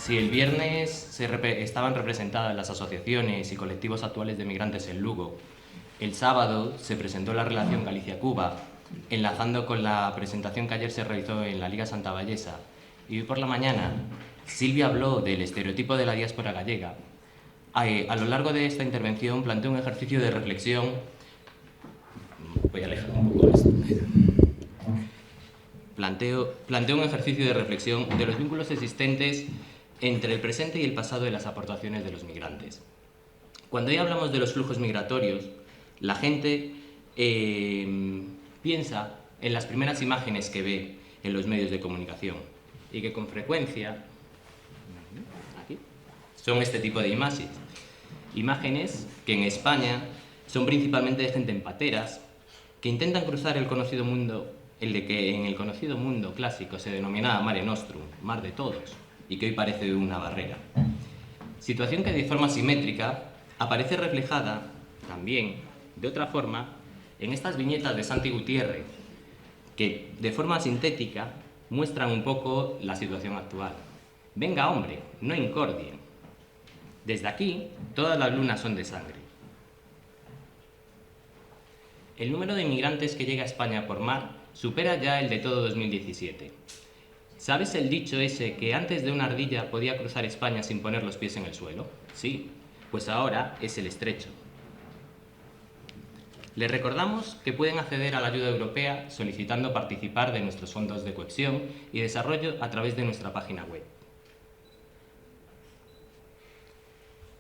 Si el viernes estaban representadas las asociaciones y colectivos actuales de migrantes en Lugo, el sábado se presentó la relación Galicia-Cuba, enlazando con la presentación que ayer se realizó en la Liga Santa Vallesa. Y hoy por la mañana, Silvia habló del estereotipo de la diáspora gallega. A lo largo de esta intervención planteó un ejercicio de reflexión. Voy a alejar un poco esto. Planteo un ejercicio de reflexión de los vínculos existentes entre el presente y el pasado de las aportaciones de los migrantes. Cuando hoy hablamos de los flujos migratorios, la gente piensa en las primeras imágenes que ve en los medios de comunicación y que con frecuencia son este tipo de imágenes. Imágenes que en España son principalmente de gente en pateras, que intentan cruzar el conocido mundo, el de que en el conocido mundo clásico se denominaba Mare Nostrum, mar de todos, y que hoy parece una barrera. Situación que de forma simétrica aparece reflejada también, de otra forma, en estas viñetas de Santi Gutiérrez, que de forma sintética muestran un poco la situación actual. Venga, hombre, no incordien. Desde aquí, todas las lunas son de sangre. El número de inmigrantes que llega a España por mar supera ya el de todo 2017. ¿Sabes el dicho ese que antes de una ardilla podía cruzar España sin poner los pies en el suelo? Sí, pues ahora es el estrecho. Les recordamos que pueden acceder a la ayuda europea solicitando participar de nuestros fondos de cohesión y desarrollo a través de nuestra página web.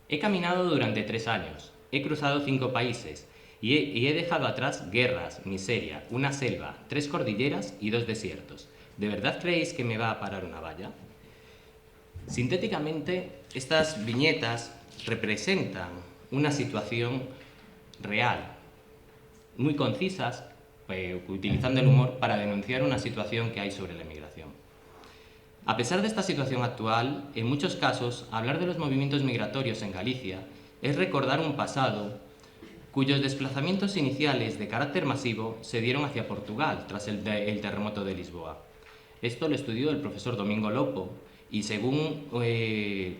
He caminado durante 3 años, he cruzado 5 países y he dejado atrás guerras, miseria, una selva, 3 cordilleras y 2 desiertos. ¿De verdad creéis que me va a parar una valla? Sintéticamente, estas viñetas representan una situación real, muy concisas, utilizando el humor para denunciar una situación que hay sobre la inmigración. A pesar de esta situación actual, en muchos casos, hablar de los movimientos migratorios en Galicia es recordar un pasado cuyos desplazamientos iniciales de carácter masivo se dieron hacia Portugal tras el terremoto de Lisboa. Esto lo estudió el profesor Domingo Lopo y, según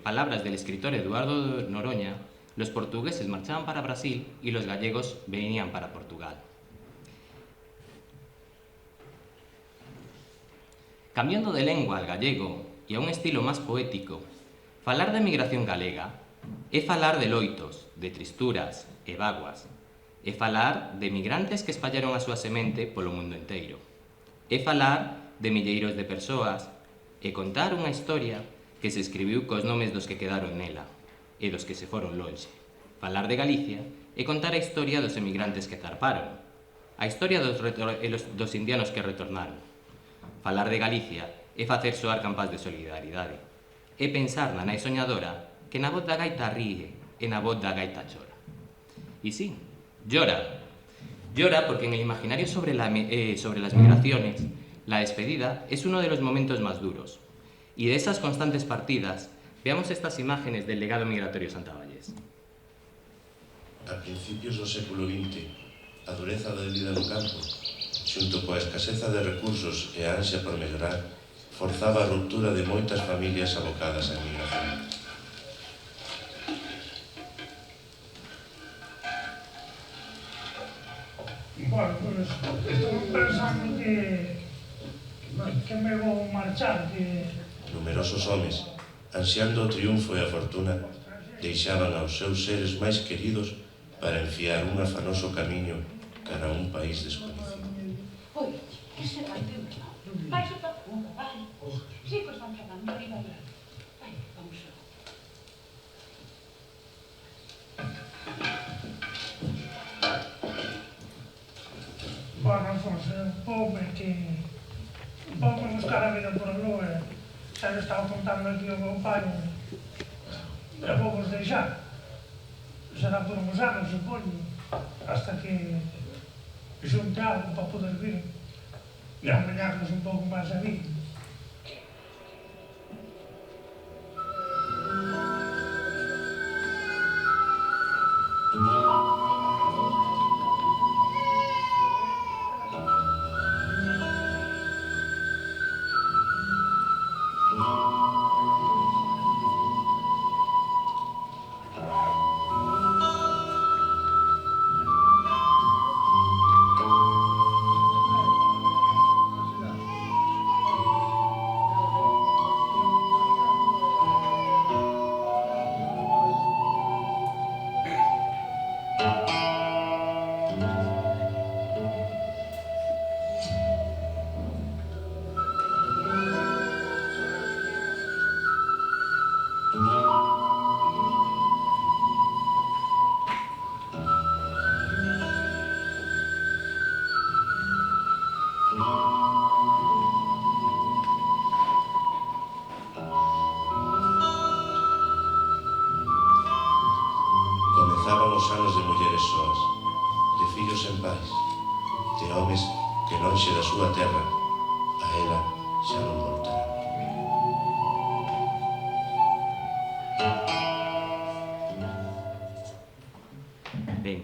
palabras del escritor Eduardo Noroña, los portugueses marchaban para Brasil y los gallegos venían para Portugal. Cambiando de lengua al gallego e a un estilo máis poético, falar da emigración galega é falar de loitos, de tristuras e vaguas, é falar de migrantes que espallaron a súa semente polo mundo inteiro, é falar de milleiros de persoas e contar unha historia que se escribiu cos nomes dos que quedaron nela e dos que se foron lonxe. Falar de Galicia é contar a historia dos emigrantes que zarparon, a historia dos indianos que retornaron. Falar de Galicia é facer soar campás de solidaridade, é pensar na nai soñadora que na voz da gaita ríe e na voz da gaita chora. E sí, llora. Llora porque en el imaginario sobre las migraciones, la despedida es uno de los momentos más duros. Y de esas constantes partidas, veamos estas imágenes del legado migratorio Santa Vallés. A principios do século XX, a dureza da vida no campo, xunto coa escaseza de recursos e a ansia por mellorar, forzaba a ruptura de moitas familias abocadas á emigración. Bueno, pues estou pensando que me vou marchar, que... Numerosos homes, ansiando o triunfo e a fortuna, deixaban aos seus seres máis queridos para enfiar un afanoso camiño cara a un país desconhecido. Oi, que se vai de un lado? Vai xa para fora, vai. Sí, pois van falando, arriba, arriba. Vai, vamos xa. Bueno, Alfonso, poume buscar a vida por algo, xa le estaba contando aquí ao meu pai, e vou vos deixar. Será por uns anos, supoño, hasta que xunte algo para poder vir e amañarnos un pouco máis a vida. Comezaban os anos de mulleres soas, de fillos en paz, de homes que lonxe da súa terra, a ela xa non voltarán. Bien,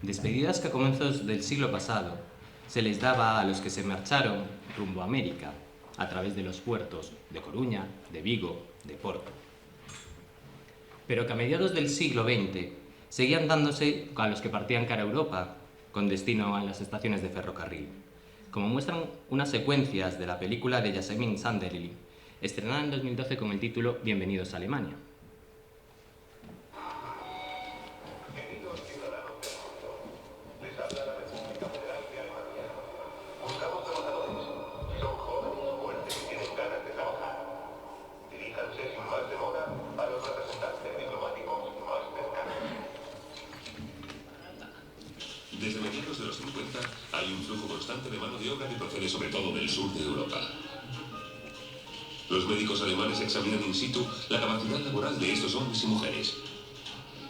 despedidas que a comenzos del siglo pasado se les daba a los que se marcharon rumbo a América a través de los puertos de Coruña, de Vigo, de Porto. Pero que a mediados del siglo XX seguían dándose a los que partían cara a Europa con destino a las estaciones de ferrocarril, como muestran unas secuencias de la película de Yasemin Sanderli, estrenada en 2012 con el título Bienvenidos a Alemania. Desde mediados de los 50 hay un flujo constante de mano de obra que procede sobre todo del sur de Europa. Los médicos alemanes examinan in situ la capacidad laboral de estos hombres y mujeres.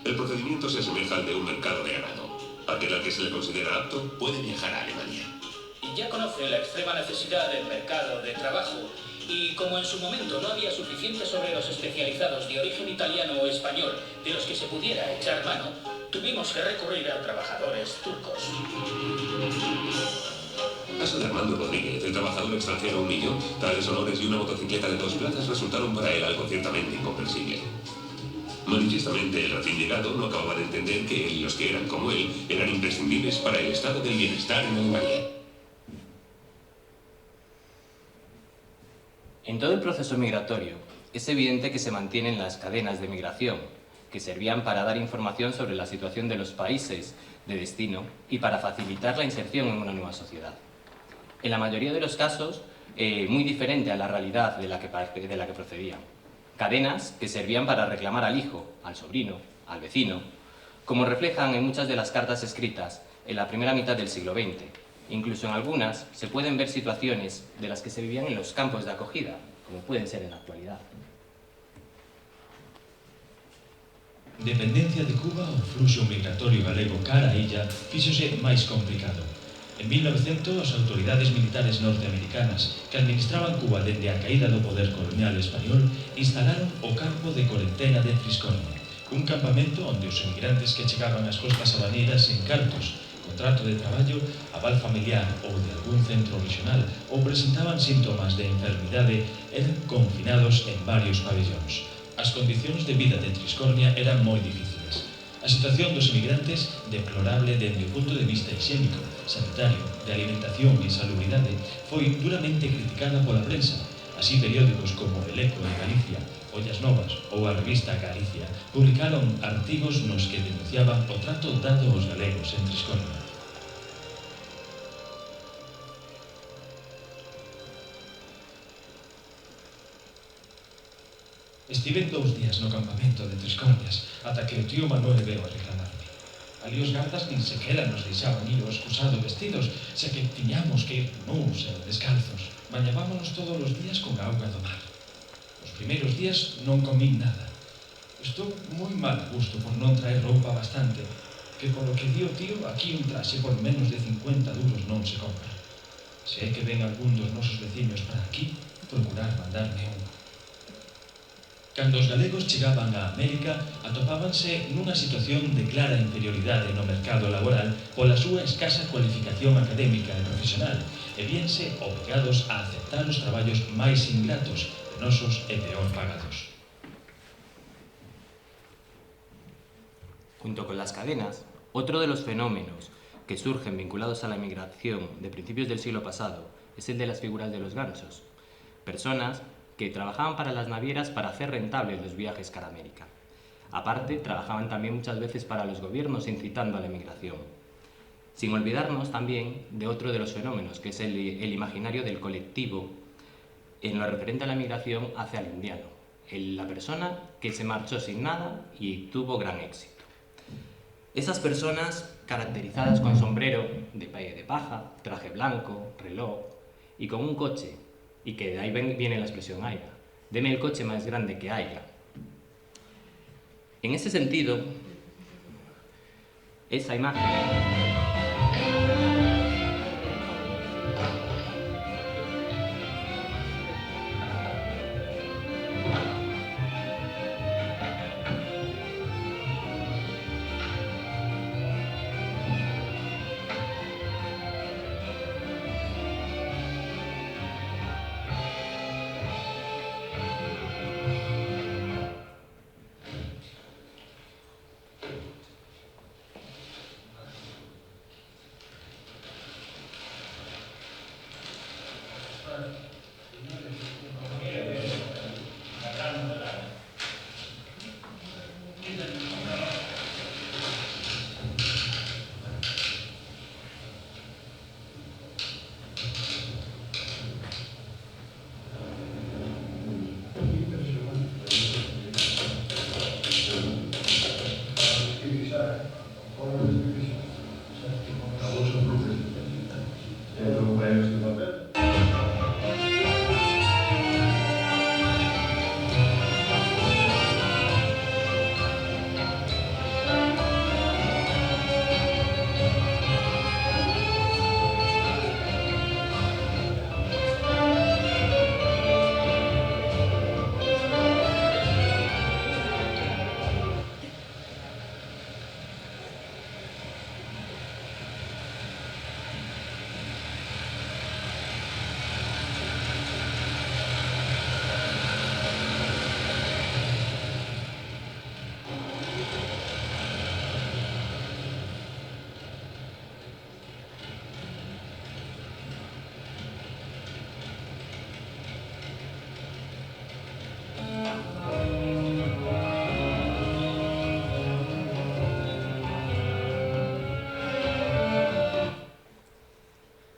El procedimiento se asemeja al de un mercado de ganado. Aquel al que se le considera apto puede viajar a Alemania. Y ya conoce la extrema necesidad del mercado de trabajo. Y como en su momento no había suficientes obreros especializados de origen italiano o español de los que se pudiera echar mano, tuvimos que recurrir a trabajadores turcos. Caso de Armando Rodríguez, el trabajador extranjero humillo, tales honores y una motocicleta de 2 plazas resultaron para él algo ciertamente incomprensible. Manifiestamente, el recién llegado no acababa de entender que él y los que eran como él eran imprescindibles para el estado del bienestar en Alemania. En todo el proceso migratorio, es evidente que se mantienen las cadenas de migración, que servían para dar información sobre la situación de los países de destino y para facilitar la inserción en una nueva sociedad. En la mayoría de los casos, muy diferente a la realidad de la que procedían. Cadenas que servían para reclamar al hijo, al sobrino, al vecino, como reflejan en muchas de las cartas escritas en la primera mitad del siglo XX. Incluso en algunas se pueden ver situaciones de las que se vivían en los campos de acogida, como pueden ser en la actualidad. Dependencia de Cuba, o fluxo migratorio galego cara a illa fíxose máis complicado. En 1900, as autoridades militares norteamericanas que administraban Cuba dende a caída do poder colonial español instalaron o campo de corentena de Triscornia, un campamento onde os emigrantes que chegaban ás costas habaneiras sen cartos, contrato de traballo, aval familiar ou de algún centro regional ou presentaban síntomas de enfermidade eran confinados en varios pabellóns. As condicións de vida de Triscornia eran moi difíciles. A situación dos emigrantes, deplorable dende o punto de vista higiénico, sanitario, de alimentación e salubridade, foi duramente criticada pola prensa. Así periódicos como El Eco de Galicia, Ollas Novas ou a revista Galicia publicaron artigos nos que denunciaban o trato dado aos galegos en Triscornia. Estiven 2 días no campamento de Triscornias, ata que o tío Manuel veo a reclamarme. Ali os gardas nin sequera nos deixaban ir ao excusado vestidos, xa que tiñamos que ir nus e descalzos. Bañábámonos todos os días con auga do mar. Os primeiros días non comín nada. Estou moi mal a gusto por non traer roupa bastante, que polo que di o tío, aquí un traxe por menos de 50 duros non se compra. Se é que ven algún dos nosos veciños para aquí, procurar mandarme un. Cando os galegos chegaban a América, atopábanse nunha situación de clara inferioridade no mercado laboral pola súa escasa cualificación académica e profesional, e viense obrigados a aceptar os traballos máis ingratos, penosos e peor pagados. Junto con las cadenas, otro de los fenómenos que surgen vinculados a la migración de principios del siglo pasado es el de las figuras de los gansos, personas que trabajaban para las navieras para hacer rentables los viajes cara a América. Aparte, trabajaban también muchas veces para los gobiernos incitando a la emigración. Sin olvidarnos también de otro de los fenómenos, que es el imaginario del colectivo en lo referente a la migración hacia el indiano, la persona que se marchó sin nada y tuvo gran éxito. Esas personas caracterizadas con sombrero de paja, traje blanco, reloj y con un coche, y que de ahí viene la expresión haya. Deme el coche más grande que haya. En ese sentido, esa imagen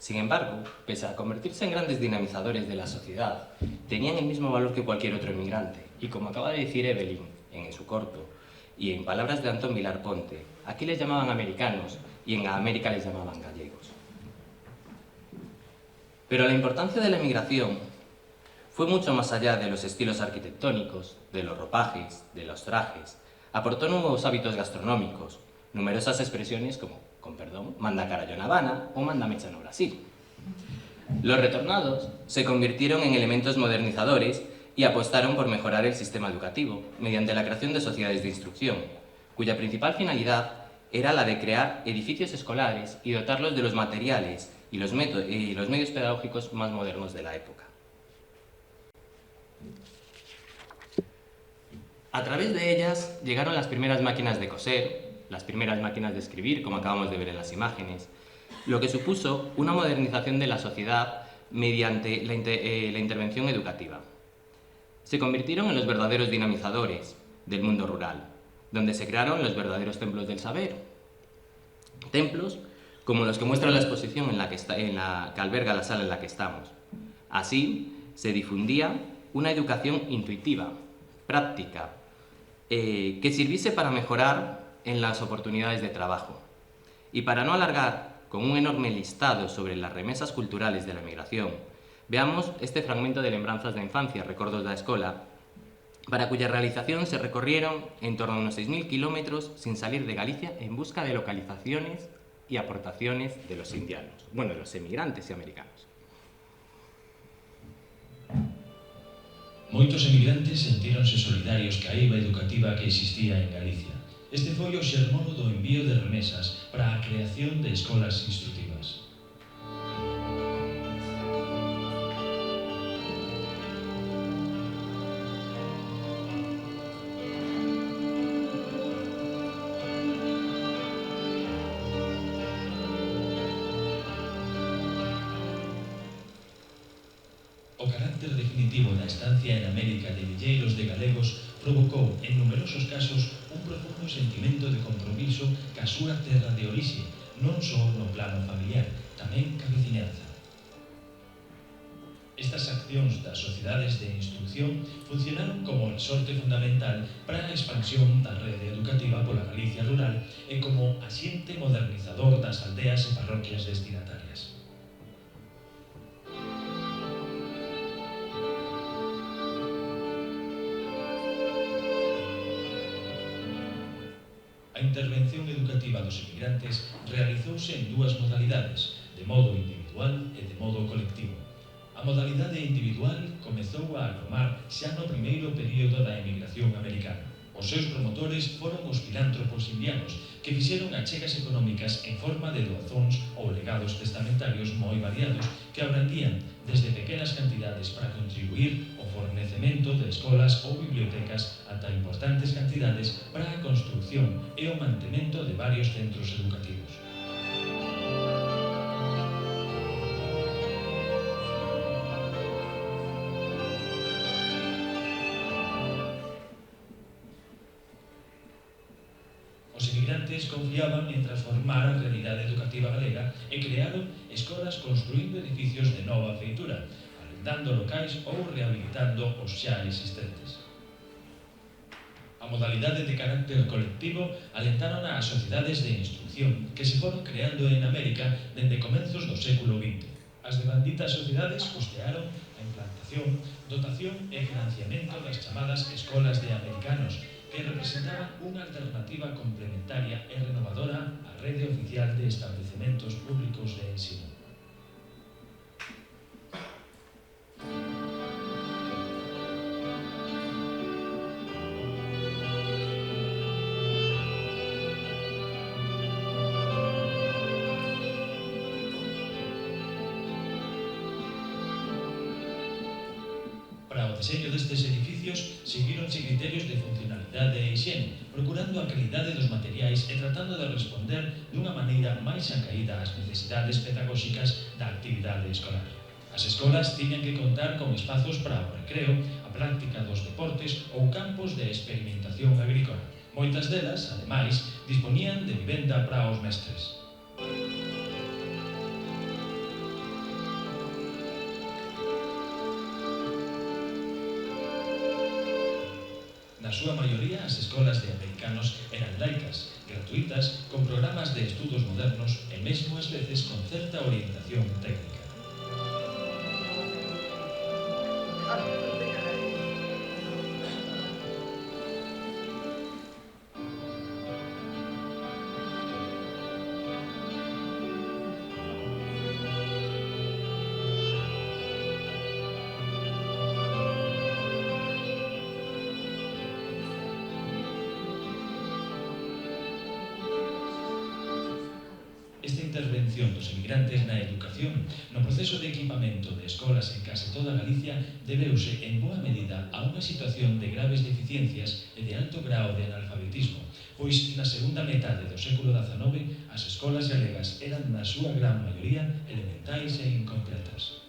Sin embargo, pese a convertirse en grandes dinamizadores de la sociedad, tenían el mismo valor que cualquier otro inmigrante, y como acaba de decir Evelyn en su corto, y en palabras de Antón Vilar Ponte, aquí les llamaban americanos y en América les llamaban gallegos. Pero la importancia de la emigración fue mucho más allá de los estilos arquitectónicos, de los ropajes, de los trajes. Aportó nuevos hábitos gastronómicos, numerosas expresiones como, con perdón, manda carallo en Habana o manda mecha no Brasil. Los retornados se convirtieron en elementos modernizadores y apostaron por mejorar el sistema educativo mediante la creación de sociedades de instrucción, cuya principal finalidad era la de crear edificios escolares y dotarlos de los materiales y los medios pedagógicos más modernos de la época. A través de ellas llegaron las primeras máquinas de coser, las primeras máquinas de escribir, como acabamos de ver en las imágenes, lo que supuso una modernización de la sociedad mediante la intervención educativa. Se convirtieron en los verdaderos dinamizadores del mundo rural, donde se crearon los verdaderos templos del saber. Templos como los que muestra la exposición que alberga la sala en la que estamos. Así, se difundía una educación intuitiva, práctica, que sirviese para mejorar en las oportunidades de trabajo. Y para no alargar con un enorme listado sobre las remesas culturales de la emigración, veamos este fragmento de Lembranzas de Infancia, Recordos da Escola, para cuya realización se recorrieron en torno a unos 6.000 kilómetros sin salir de Galicia en busca de localizaciones y aportaciones de los indianos, bueno, de los emigrantes y americanos. Moitos emigrantes sentíronse solidarios ca eiva educativa que existía en Galicia. Este foi o xermono do envío de remesas para a creación de escolas instructivas. O carácter definitivo da estancia en América de milleiros de galegos provocou, en numerosos casos, un profundo sentimento de compromiso ca súa terra de orixe, non só no plano familiar, tamén ca veciñanza. Estas accións das sociedades de instrucción funcionaron como resorte fundamental para a expansión da rede educativa pola Galicia rural e como axente modernizador das aldeas e parroquias destinatarias. A intervención educativa dos emigrantes realizouse en dúas modalidades, de modo individual e de modo colectivo. A modalidade individual comezou a agromar xa no primeiro período da emigración americana. Os seus promotores foron os filántropos indianos, que fixeron achegas económicas en forma de doazóns ou legados testamentarios moi variados que abrandían desde pequenas cantidades para contribuir ao fornecemento de escolas ou bibliotecas ata importantes cantidades para a construcción e o mantemento de varios centros educativos. Os emigrantes confiaban en transformar a realidade educativa galega e crearon escolas construindo edificios de nova feitura, arrendando locais ou rehabilitando os xa existentes. A modalidade de carácter colectivo alentaron as sociedades de instrucción que se foron creando en América dende comenzos do século XX. As devanditas sociedades custearon a implantación, dotación e financiamento das chamadas escolas de americanos, que representaban unha alternativa complementaria e renovadora á rede oficial de establecementos públicos de ensino. Para o deseño destes edificios seguíronse criterios de funcionalidade e higiene, procurando a calidade dos materiais e tratando de responder dunha maneira máis acaída ás necesidades pedagóxicas da actividade escolar. As escolas tiñan que contar con espazos para o recreo, a práctica dos deportes ou campos de experimentación agrícola. Moitas delas, ademais, dispoñían de vivenda para os mestres. Na súa maioría, as escolas de americanos eran laicas, gratuitas, con programas de estudos modernos e mesmo ás veces con certa orientación técnica. Esta intervención dos emigrantes na educación no proceso de equipamento de escolas en case toda Galicia debeuse en boa medida a unha situación de graves deficiencias e de alto grao de analfabetismo, pois na segunda metade do século XIX as escolas galegas eran na súa gran maioría elementais e incompletas.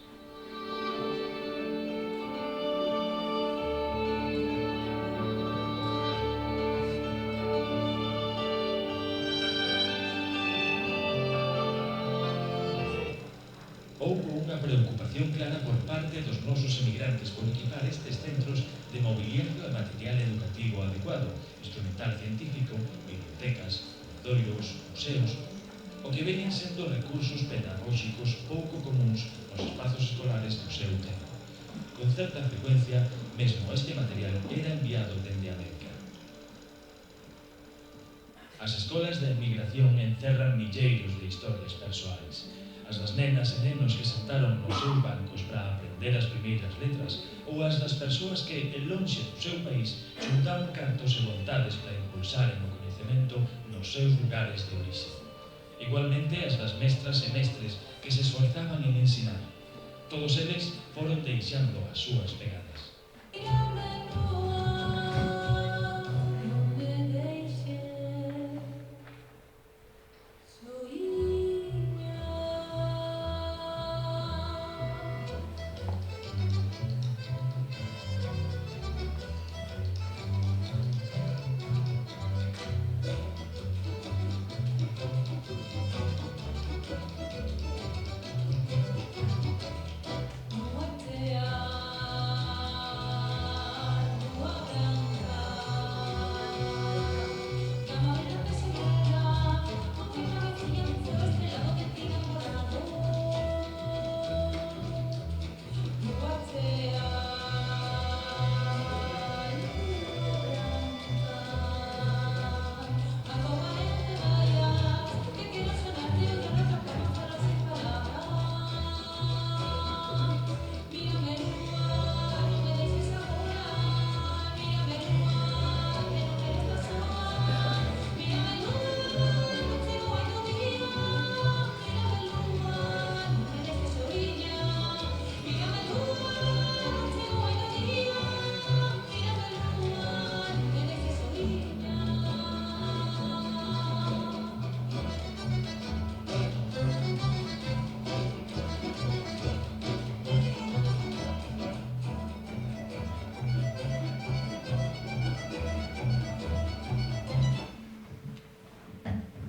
Houbo unha preocupación clara por parte dos nosos emigrantes por equipar estes centros de mobiliario e material educativo adecuado, instrumental científico, bibliotecas, laboratorios, museos, o que veñen sendo recursos pedagóxicos pouco comuns nos espazos escolares do seu tempo. Con certa frecuencia, mesmo este material era enviado dende América. As escolas de emigración encerran milleiros de historias persoais. As das nenas e nenos que sentaron nos seus bancos para aprender as primeiras letras, ou as das persoas que, en lonxe do seu país, xuntaban cartos e vontades para impulsaren o coñecemento nos seus lugares de orixe. Igualmente as das mestras e mestres que se esforzaban en ensinar. Todos eles foron deixando as súas pegadas. What they are.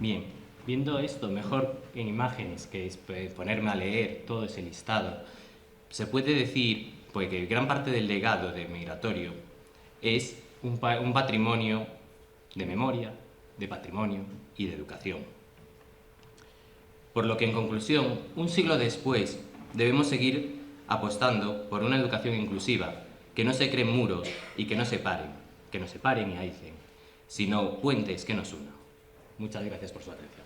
Bien, viendo esto mejor en imágenes, que es ponerme a leer todo ese listado, se puede decir pues, que gran parte del legado de Migratorio es un patrimonio de memoria, de patrimonio y de educación. Por lo que, en conclusión, un siglo después, debemos seguir apostando por una educación inclusiva, que no se creen muros y que no separen y aíslen, sino puentes que nos unan. Muchas gracias por su atención.